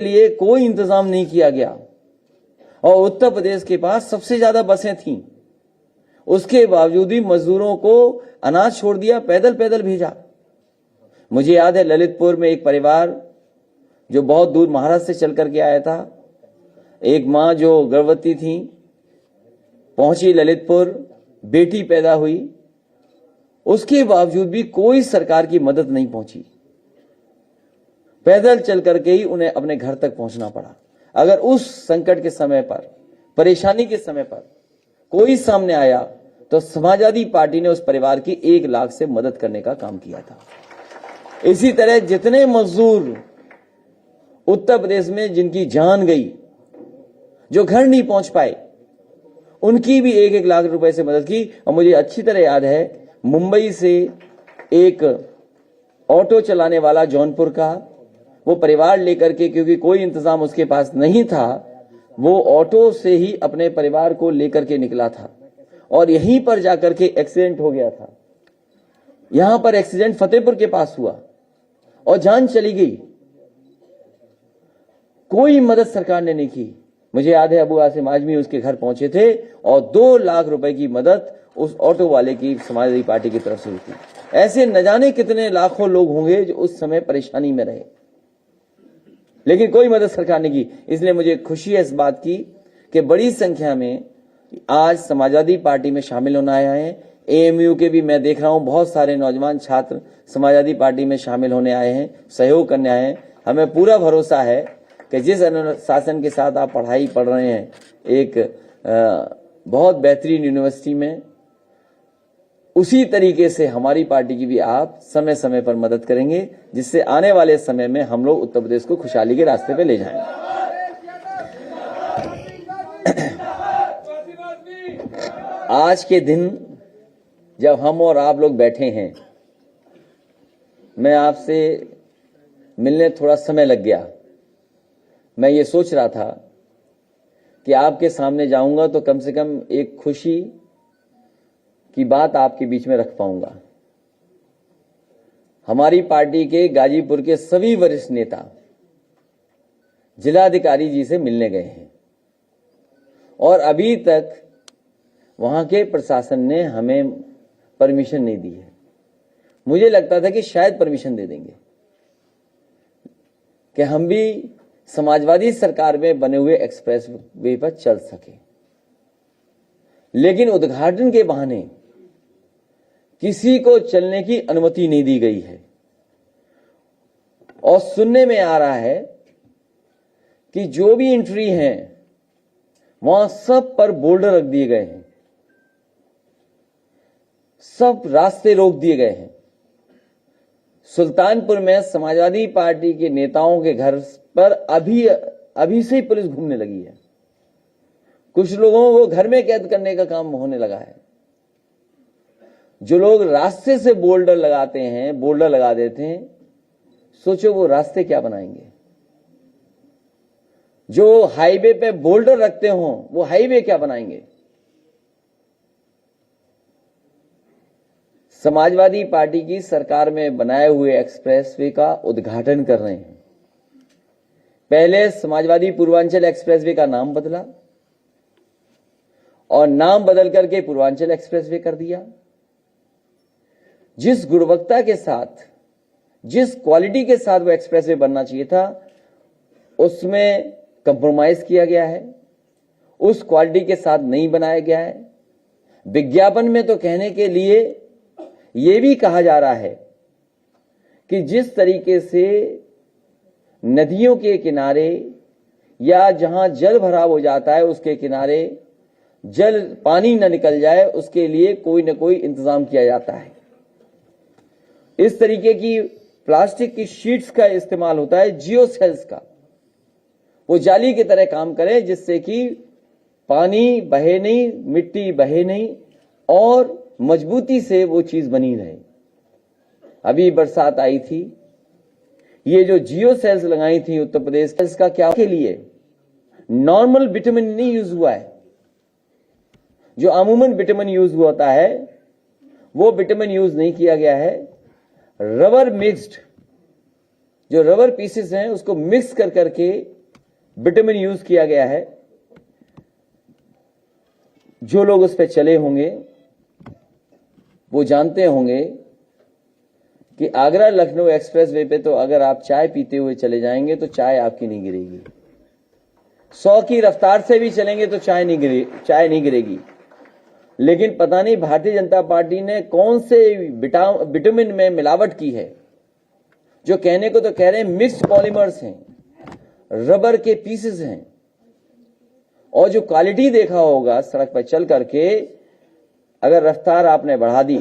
लिए कोई इंतजाम नहीं किया गया और उत्तर प्रदेश के पास सबसे ज्यादा बसें थीं। उसके बावजूद भी मजदूरों को अनाज छोड़ दिया, पैदल पैदल भेजा। मुझे याद है ललितपुर में एक परिवार जो बहुत दूर महाराष्ट्र से चल करके आया था, एक मां जो गर्भवती थी पहुंची ललितपुर, बेटी पैदा हुई, उसके बावजूद भी कोई सरकार की मदद नहीं पहुंची। पैदल चल करके ही उन्हें अपने घर तक पहुंचना पड़ा। अगर उस संकट के समय पर, परेशानी के समय पर कोई सामने आया तो समाजवादी पार्टी ने उस परिवार की 1 लाख से मदद करने का काम किया था। इसी तरह जितने मजदूर उत्तर प्रदेश में जिनकी जान गई, जो घर नहीं पहुंच पाए, उनकी भी 1-1 लाख रुपए से मदद की। और मुझे अच्छी तरह याद है मुंबई से एक ऑटो चलाने वाला जौनपुर का, वो परिवार लेकर के, क्योंकि कोई इंतजाम उसके पास नहीं था, वो ऑटो से ही अपने परिवार को लेकर के निकला था और यहीं पर जाकर के एक्सीडेंट हो गया था। यहां पर एक्सीडेंट फतेहपुर के पास हुआ और जान चली गई। कोई मदद सरकार ने नहीं की। मुझे याद है अबू आसिम आजमी उसके घर पहुंचे थे और 2 लाख रुपए की मदद उस ऑटो वाले की समाजवादी पार्टी की तरफ से हुई थी। ऐसे न जाने कितने लाखों लोग होंगे जो उस समय परेशानी में रहे, लेकिन कोई मदद सरकार ने की। इसलिए मुझे खुशी है इस बात की कि बड़ी संख्या में आज समाजवादी पार्टी में शामिल होना आए हैं। एएमयू के भी मैं देख रहा हूं बहुत सारे नौजवान छात्र समाजवादी पार्टी में शामिल होने आए हैं, सहयोग करने आए हैं। हमें पूरा भरोसा है कि जिस अनुशासन के साथ आप पढ़ाई पढ़ रहे हैं एक बहुत बेहतरीन यूनिवर्सिटी में, उसी तरीके से हमारी पार्टी की भी आप समय समय पर मदद करेंगे, जिससे आने वाले समय में हम लोग उत्तर प्रदेश को खुशहाली के रास्ते पे ले जाएंगे। आज के दिन जब हम और आप लोग बैठे हैं, मैं आपसे मिलने थोड़ा समय लग गया। मैं ये सोच रहा था कि आपके सामने जाऊंगा तो कम से कम एक खुशी की बात आपके बीच में रख पाऊंगा। हमारी पार्टी के गाजीपुर के सभी वरिष्ठ नेता जिलाधिकारी जी से मिलने गए हैं और अभी तक वहां के प्रशासन ने हमें परमिशन नहीं दी है। मुझे लगता था कि शायद परमिशन दे देंगे कि हम भी समाजवादी सरकार में बने हुए एक्सप्रेस वे पर चल सके, लेकिन उद्घाटन के बहाने किसी को चलने की अनुमति नहीं दी गई है। और सुनने में आ रहा है कि जो भी एंट्री है वहां सब पर बोल्डर रख दिए गए हैं, सब रास्ते रोक दिए गए हैं। सुल्तानपुर में समाजवादी पार्टी के नेताओं के घर पर अभी से ही पुलिस घूमने लगी है। कुछ लोगों को घर में कैद करने का काम होने लगा है। जो लोग रास्ते से बोल्डर लगाते हैं, बोल्डर लगा देते हैं, सोचो वो रास्ते क्या बनाएंगे। जो हाईवे पे बोल्डर रखते हो वो हाईवे क्या बनाएंगे। समाजवादी पार्टी की सरकार में बनाए हुए एक्सप्रेसवे का उद्घाटन कर रहे हैं। पहले समाजवादी पूर्वांचल एक्सप्रेसवे का नाम बदला और नाम बदल करके पूर्वांचल एक्सप्रेसवे कर दिया। जिस गुणवत्ता के साथ, जिस क्वालिटी के साथ वो एक्सप्रेसवे बनना चाहिए था, उसमें कंप्रोमाइज किया गया है, उस क्वालिटी के साथ नहीं बनाया गया है। विज्ञापन में तो कहने के लिए यह भी कहा जा रहा है कि जिस तरीके से नदियों के किनारे या जहां जल भराव हो जाता है उसके किनारे जल पानी न निकल जाए, उसके लिए कोई न कोई इंतजाम किया जाता है। इस तरीके की प्लास्टिक की शीट्स का इस्तेमाल होता है, जियो सेल्स का, वो जाली की तरह काम करे जिससे कि पानी बहे नहीं, मिट्टी बहे नहीं और मजबूती से वो चीज बनी रहे। अभी बरसात आई थी, ये जो जियो सेल्स लगाई थी उत्तर प्रदेश, इसका क्या के लिए नॉर्मल विटामिन नहीं यूज हुआ है। जो अमूमन विटामिन यूज होता है वो विटामिन यूज नहीं किया गया है। रबर मिक्स्ड जो रबर पीसेस हैं उसको मिक्स कर करके विटामिन यूज किया गया है। जो लोग उस पर चले होंगे वो जानते होंगे कि आगरा लखनऊ एक्सप्रेसवे पे तो अगर आप चाय पीते हुए चले जाएंगे तो चाय आपकी नहीं गिरेगी, 100 की रफ्तार से भी चलेंगे तो चाय नहीं गिरेगी। लेकिन पता नहीं भारतीय जनता पार्टी ने कौन से विटामिन में मिलावट की है, जो कहने को तो कह रहे हैं मिक्स्ड पॉलीमर्स हैं, रबर के पीसेस हैं, और जो क्वालिटी देखा होगा सड़क पर चल करके, अगर रफ्तार आपने बढ़ा दी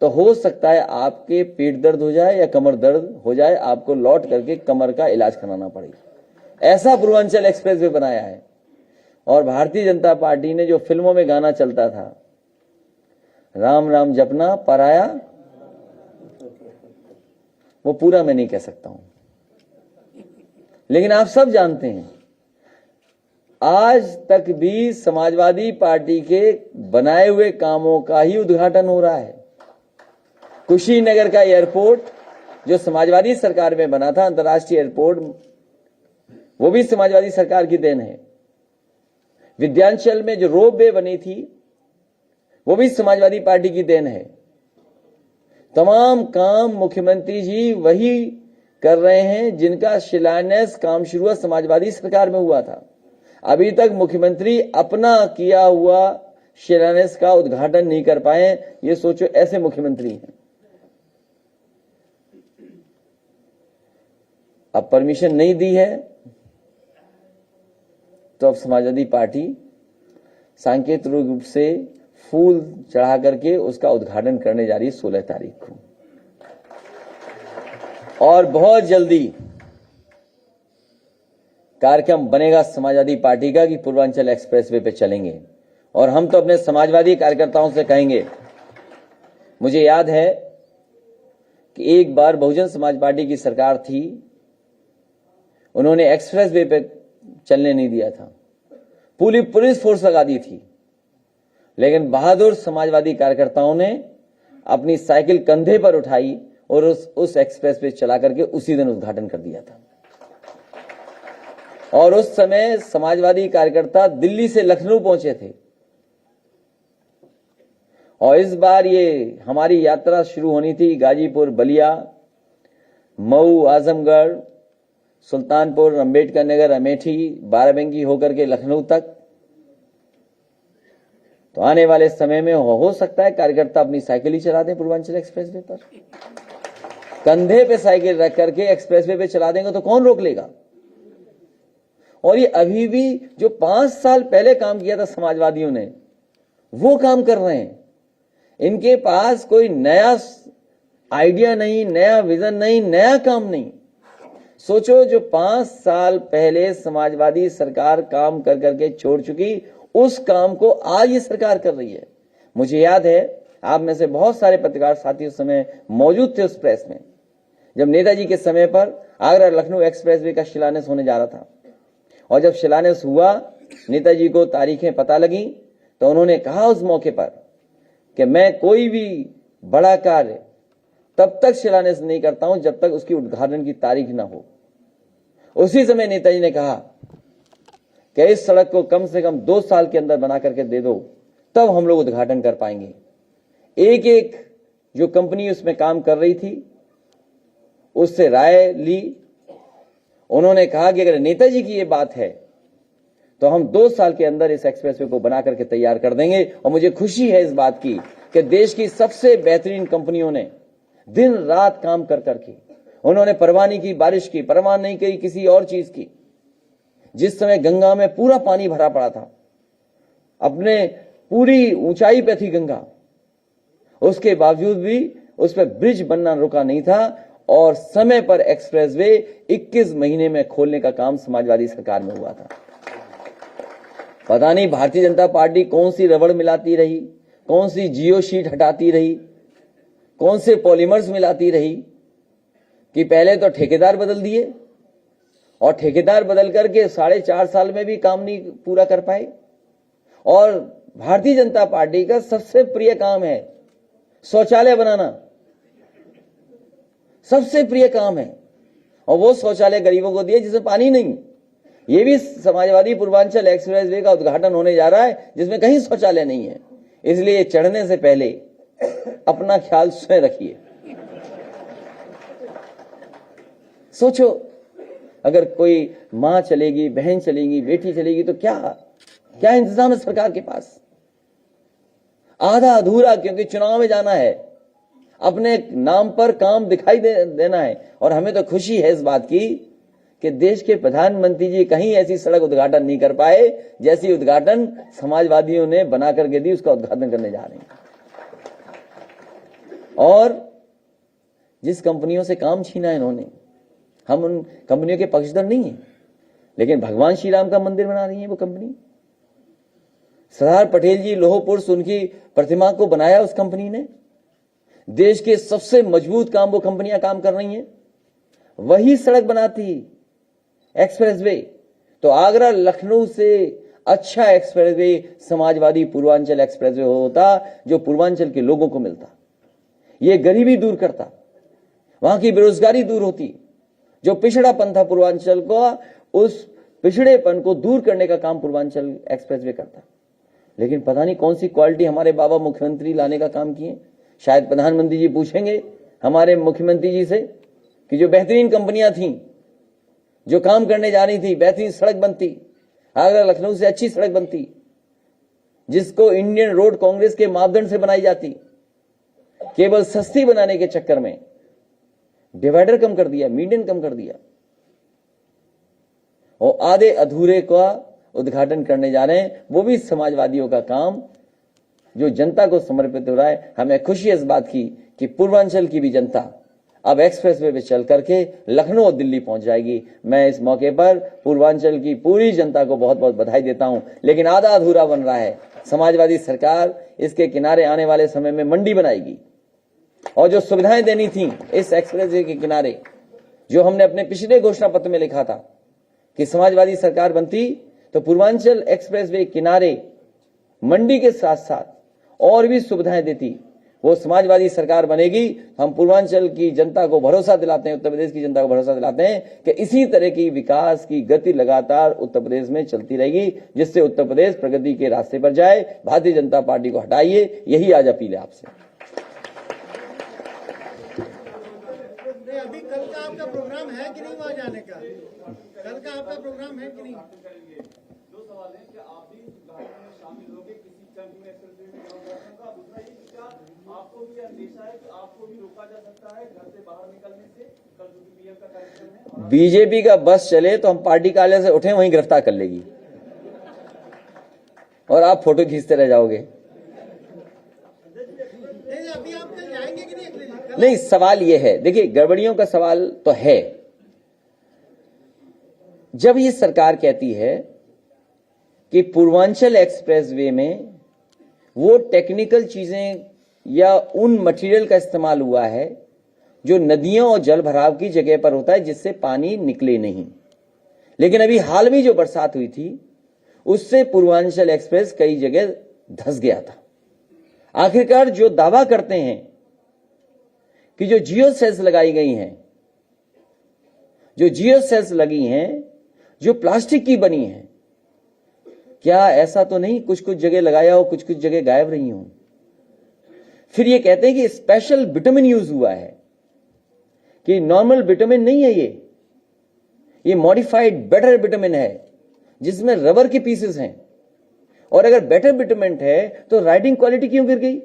तो हो सकता है आपके पेट दर्द हो जाए या कमर दर्द हो जाए, आपको लौट करके कमर का इलाज कराना पड़े। ऐसा पूर्वांचल एक्सप्रेसवे बनाया है। और भारतीय जनता पार्टी ने जो फिल्मों में गाना चलता था, राम राम जपना पराया, वो पूरा मैं नहीं कह सकता हूं, लेकिन आप सब जानते हैं आज तक भी समाजवादी पार्टी के बनाए हुए कामों का ही उद्घाटन हो रहा है। कुशीनगर का एयरपोर्ट जो समाजवादी सरकार में बना था, अंतर्राष्ट्रीय एयरपोर्ट, वो भी समाजवादी सरकार की देन है। विद्यांचल में जो रोपवे बनी थी वो भी समाजवादी पार्टी की देन है। तमाम काम मुख्यमंत्री जी वही कर रहे हैं जिनका शिलान्यास काम शुरू समाजवादी सरकार में हुआ था। अभी तक मुख्यमंत्री अपना किया हुआ शिलान्यास का उद्घाटन नहीं कर पाए। ये सोचो, ऐसे मुख्यमंत्री हैं। अब परमिशन नहीं दी है तो अब समाजवादी पार्टी सांकेतिक रूप से फूल चढ़ा करके उसका उद्घाटन करने जा रही है 16 तारीख को। और बहुत जल्दी कार्यक्रम बनेगा समाजवादी पार्टी का कि पूर्वांचल एक्सप्रेसवे पे चलेंगे। और हम तो अपने समाजवादी कार्यकर्ताओं से कहेंगे, मुझे याद है कि एक बार बहुजन समाज पार्टी की सरकार थी, उन्होंने एक्सप्रेसवे पे चलने नहीं दिया था, पूरी पुलिस फोर्स लगा दी थी, लेकिन बहादुर समाजवादी कार्यकर्ताओं ने अपनी साइकिल कंधे पर उठाई और उस एक्सप्रेस पे चला करके उसी दिन उद्घाटन कर दिया था। और उस समय समाजवादी कार्यकर्ता दिल्ली से लखनऊ पहुंचे थे। और इस बार ये हमारी यात्रा शुरू होनी थी गाजीपुर, बलिया, मऊ, आजमगढ़, सुल्तानपुर, अंबेडकर नगर, अमेठी, बाराबंकी होकर के लखनऊ तक। तो आने वाले समय में हो सकता है कार्यकर्ता अपनी साइकिल ही चला दें पूर्वांचल एक्सप्रेसवे पर, कंधे पे साइकिल रख करके एक्सप्रेसवे पे चला देंगे तो कौन रोक लेगा। और ये अभी भी जो 5 साल पहले काम किया था समाजवादियों ने, वो काम कर रहे हैं। इनके पास कोई नया आइडिया नहीं, नया विजन नहीं, नया काम नहीं। सोचो, जो 5 साल पहले समाजवादी सरकार काम कर करके छोड़ चुकी, उस काम को आज ये सरकार कर रही है। मुझे याद है, आप में से बहुत सारे पत्रकार साथी उस समय मौजूद थे उस प्रेस में, जब नेताजी के समय पर आगरा लखनऊ एक्सप्रेसवे का शिलान्यास होने जा रहा था। और जब शिलान्यास हुआ, नेताजी को तारीखें पता लगी, तो उन्होंने कहा उस मौके पर कि मैं कोई भी बड़ा कार्य तब तक शिलान्यास नहीं करता हूं जब तक उसकी उद्घाटन की तारीख ना हो। उसी समय नेताजी ने कहा कि इस सड़क को कम से कम 2 साल के अंदर बना करके दे दो, तब हम लोग उद्घाटन कर पाएंगे। एक एक जो कंपनी उसमें काम कर रही थी उससे राय ली। उन्होंने कहा कि अगर नेताजी की ये बात है तो हम 2 साल के अंदर इस एक्सप्रेसवे को बना करके तैयार कर देंगे। और मुझे खुशी है इस बात की कि देश की सबसे बेहतरीन कंपनियों ने दिन रात काम कर करके, उन्होंने परवाह नहीं की बारिश की, परवाह नहीं की किसी और चीज की। जिस समय गंगा में पूरा पानी भरा पड़ा था, अपने पूरी ऊंचाई पे थी गंगा, उसके बावजूद भी उस पर ब्रिज बनना रुका नहीं था। और समय पर एक्सप्रेसवे 21 महीने में खोलने का काम समाजवादी सरकार में हुआ था। पता नहीं भारतीय जनता पार्टी कौन सी रबड़ मिलाती रही, कौन सी जियो शीट हटाती रही, कौन से पॉलीमर्स मिलाती रही, कि पहले तो ठेकेदार बदल दिए और ठेकेदार बदल करके 4.5 साल में भी काम नहीं पूरा कर पाए। और भारतीय जनता पार्टी का सबसे प्रिय काम है शौचालय बनाना, सबसे प्रिय काम है। और वो शौचालय गरीबों को दिए जिसमें पानी नहीं। ये भी समाजवादी पूर्वांचल एक्सप्रेस वे का उद्घाटन होने जा रहा है जिसमें कहीं शौचालय नहीं है। इसलिए चढ़ने से पहले अपना ख्याल स्वयं रखिए। सोचो, अगर कोई मां चलेगी, बहन चलेगी, बेटी चलेगी तो क्या इंतजाम है सरकार के पास? आधा अधूरा, क्योंकि चुनाव में जाना है, अपने नाम पर काम दिखाई देना है। और हमें तो खुशी है इस बात की कि देश के प्रधानमंत्री जी कहीं ऐसी सड़क उद्घाटन नहीं कर पाए जैसी उद्घाटन समाजवादियों ने बना करके दी, उसका उद्घाटन करने जा रहे हैं। और जिस कंपनियों से काम छीना इन्होंने, हम उन कंपनियों के पक्षधर नहीं है, लेकिन भगवान श्री राम का मंदिर बना रही है वो कंपनी। सरदार पटेल जी लौह पुरुष, उनकी प्रतिमा को बनाया उस कंपनी ने। देश के सबसे मजबूत काम वो कंपनियां काम कर रही हैं। वही सड़क बनाती एक्सप्रेसवे, तो आगरा लखनऊ से अच्छा एक्सप्रेसवे समाजवादी पूर्वांचल एक्सप्रेसवे होता, जो पूर्वांचल के लोगों को मिलता। ये गरीबी दूर करता, वहां की बेरोजगारी दूर होती। जो पिछड़ापन था पूर्वांचल को, उस पिछड़ेपन को दूर करने का काम पूर्वांचल एक्सप्रेसवे करता। लेकिन पता नहीं कौन सी क्वालिटी हमारे बाबा मुख्यमंत्री लाने का काम किए। शायद प्रधानमंत्री जी पूछेंगे हमारे मुख्यमंत्री जी से कि जो बेहतरीन कंपनियां थीं, जो काम करने जा रही थी, बेहतरीन सड़क बनती, आगरा लखनऊ से अच्छी सड़क बनती, जिसको इंडियन रोड कांग्रेस के मापदंड से बनाई जाती, केवल सस्ती बनाने के चक्कर में डिवाइडर कम कर दिया, मीडियन कम कर दिया, और आधे अधूरे का उद्घाटन करने जा रहे हैं। वो भी समाजवादियों का काम जो जनता को समर्पित हो रहा है। हमें खुशी है इस बात की कि पूर्वांचल की भी जनता अब एक्सप्रेसवे पे चल करके लखनऊ और दिल्ली पहुंच जाएगी। मैं इस मौके पर पूर्वांचल की पूरी जनता को बहुत बहुत बधाई देता हूं। लेकिन आधा अधूरा बन रहा है। समाजवादी सरकार इसके किनारे आने वाले समय में मंडी बनाएगी, और जो सुविधाएं देनी थी इस एक्सप्रेसवे के किनारे, जो हमने अपने पिछले घोषणा पत्र में लिखा था कि समाजवादी सरकार बनती तो पूर्वांचल एक्सप्रेसवे किनारे मंडी के साथ साथ और भी सुविधाएं देती, वो समाजवादी सरकार बनेगी। हम पूर्वांचल की जनता को भरोसा दिलाते हैं, उत्तर प्रदेश की जनता को भरोसा दिलाते हैं कि इसी तरह की विकास की गति लगातार उत्तर प्रदेश में चलती रहेगी, जिससे उत्तर प्रदेश प्रगति के रास्ते पर जाए। भारतीय जनता पार्टी को हटाइए, यही आज अपील है आपसे। अभी कल का आपका प्रोग्राम है कि नहीं वहां जाने का? कल का आपका प्रोग्राम है कि नहीं? दो सवाल हैं, क्या आप भी उद्घाटन में शामिल होंगे किसी चंद में एक्सप्रेसवे में उद्घाटन का? दूसरा ये, क्या आपको भी अंदेशा है कि आपको भी रोका जा सकता है घर से बाहर निकलने से? कल जो पीएम का कार्यक्रम है, बीजेपी का बस चले तो हम पार्टी कार्यालय से उठे वहीं गिरफ्तार कर लेगी और आप फोटो खींचते रह जाओगे। अभी आप कल जाएंगे कि नहीं? नहीं, सवाल यह है, देखिए गड़बड़ियों का सवाल तो है। जब ये सरकार कहती है कि पूर्वांचल एक्सप्रेसवे में वो टेक्निकल चीजें या उन मटेरियल का इस्तेमाल हुआ है जो नदियों और जल भराव की जगह पर होता है, जिससे पानी निकले नहीं, लेकिन अभी हाल में जो बरसात हुई थी उससे पूर्वांचल एक्सप्रेस कई जगह धंस गया था। आखिरकार जो दावा करते हैं कि जो जियो सेल्स लगाई गई हैं, जो जियो सेल्स लगी हैं, जो प्लास्टिक की बनी हैं, क्या ऐसा तो नहीं कुछ कुछ जगह लगाया हो, कुछ कुछ जगह गायब रही हो? फिर ये कहते हैं कि स्पेशल विटामिन यूज हुआ है, कि नॉर्मल विटामिन नहीं है, ये मॉडिफाइड बेटर विटामिन है जिसमें रबर के पीसेस हैं। और अगर बेटर विटामिन है तो राइडिंग क्वालिटी क्यों गिर गई?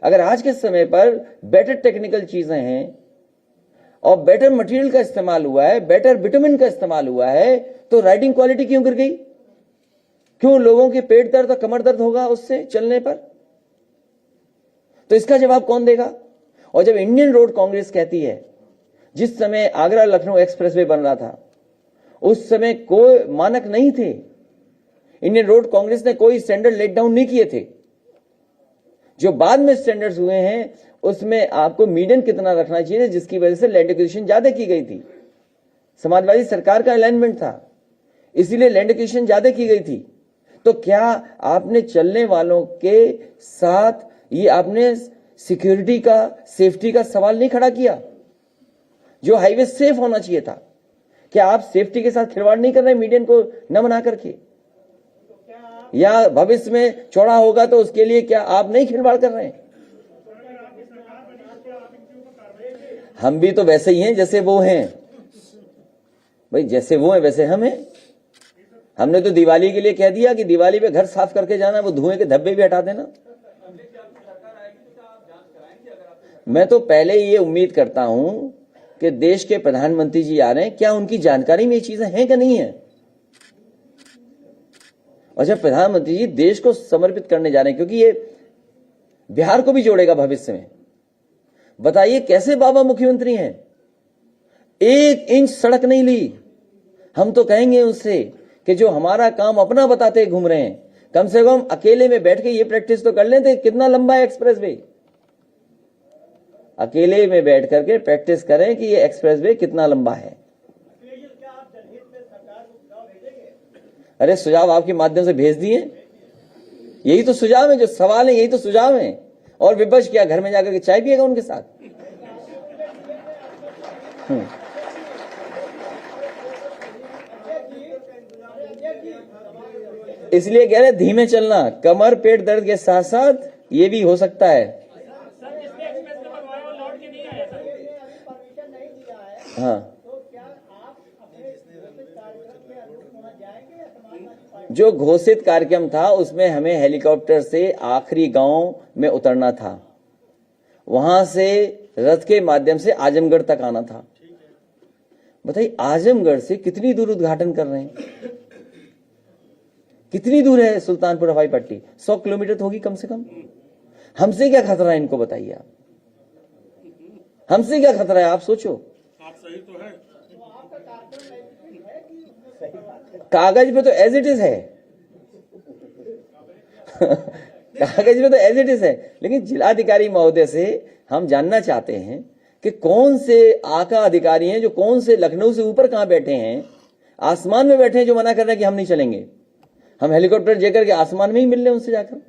अगर आज के समय पर बेटर टेक्निकल चीजें हैं और बेटर मटेरियल का इस्तेमाल हुआ है, बेटर विटामिन का इस्तेमाल हुआ है, तो राइडिंग क्वालिटी क्यों गिर गई? क्यों लोगों के पेट दर्द और कमर दर्द होगा उससे चलने पर? तो इसका जवाब कौन देगा? और जब इंडियन रोड कांग्रेस कहती है, जिस समय आगरा लखनऊ एक्सप्रेसवे बन रहा था उस समय कोई मानक नहीं थे, इंडियन रोड कांग्रेस ने कोई स्टैंडर्ड लेट डाउन नहीं किए थे। जो बाद में स्टैंडर्ड्स हुए हैं उसमें आपको मीडियन कितना रखना चाहिए, जिसकी वजह से लैंड एक्विजिशन ज्यादा की गई थी। समाजवादी सरकार का अलाइनमेंट था, इसीलिए लैंड एक्विजिशन ज्यादा की गई थी। तो क्या आपने चलने वालों के साथ ये आपने सिक्योरिटी का, सेफ्टी का सवाल नहीं खड़ा किया? जो हाईवे सेफ होना चाहिए था। क्या आप सेफ्टी के साथ खिलवाड़ नहीं कर रहे मीडियन को न बना करके? या भविष्य में चौड़ा होगा तो उसके लिए क्या आप नहीं खिलवाड़ कर रहे हैं? हम भी तो वैसे ही हैं जैसे वो हैं भाई, जैसे वो हैं वैसे हम हैं। हमने तो दिवाली के लिए कह दिया कि दिवाली पे घर साफ करके जाना, वो धुएं के धब्बे भी हटा देना। मैं तो पहले ये उम्मीद करता हूं कि देश के प्रधानमंत्री जी आ रहे हैं, क्या उनकी जानकारी में ये चीजें हैं कि नहीं है? और जब प्रधानमंत्री जी देश को समर्पित करने जा रहे हैं, क्योंकि ये बिहार को भी जोड़ेगा भविष्य में, बताइए कैसे बाबा मुख्यमंत्री हैं? 1 इंच सड़क नहीं ली। हम तो कहेंगे उससे कि जो हमारा काम अपना बताते घूम रहे हैं, कम से कम अकेले में बैठ के ये प्रैक्टिस तो कर लेते कितना लंबा है एक्सप्रेस वे। अकेले में बैठ करके प्रैक्टिस करें कि ये एक्सप्रेस वे कितना लंबा है। अरे सुझाव आपके माध्यम से भेज दिए, यही तो सुझाव है, जो सवाल है यही तो सुझाव है। और विपक्ष क्या घर में जाकर के चाय पिएगा उनके साथ? इसलिए कह रहे धीमे चलना, कमर पेट दर्द के साथ साथ ये भी हो सकता है। हाँ, जो घोषित कार्यक्रम था उसमें हमें हेलीकॉप्टर से आखिरी गांव में उतरना था, वहां से रथ के माध्यम से आजमगढ़ तक आना था। बताइए आजमगढ़ से कितनी दूर उद्घाटन कर रहे हैं? कितनी दूर है सुल्तानपुर हवाई पट्टी? 100 किलोमीटर होगी कम से कम। हमसे क्या खतरा है इनको बताइए आप, हमसे क्या खतरा है आप सोचो। आप सही तो है, कागज पे तो एज इट इज है कागज पे तो एज इट इज है, लेकिन जिलाधिकारी महोदय से हम जानना चाहते हैं कि कौन से आका अधिकारी हैं जो कौन से लखनऊ से ऊपर कहां बैठे हैं, आसमान में बैठे हैं, जो मना कर रहे हैं कि हम नहीं चलेंगे। हम हेलीकॉप्टर जेकर के आसमान में ही मिल रहे हैं उनसे जाकर।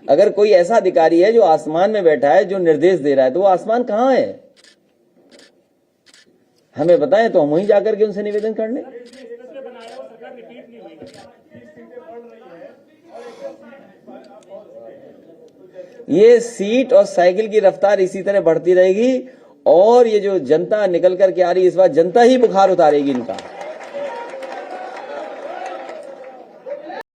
अगर कोई ऐसा अधिकारी है जो आसमान में बैठा है, जो निर्देश दे रहा है, तो वो आसमान कहां है हमें बताएं, तो हम वहीं जाकर के उनसे निवेदन कर लें। ये सीट और साइकिल की रफ्तार इसी तरह बढ़ती रहेगी और ये जो जनता निकल करके आ रही है, इस बार जनता ही बुखार उतारेगी इनका।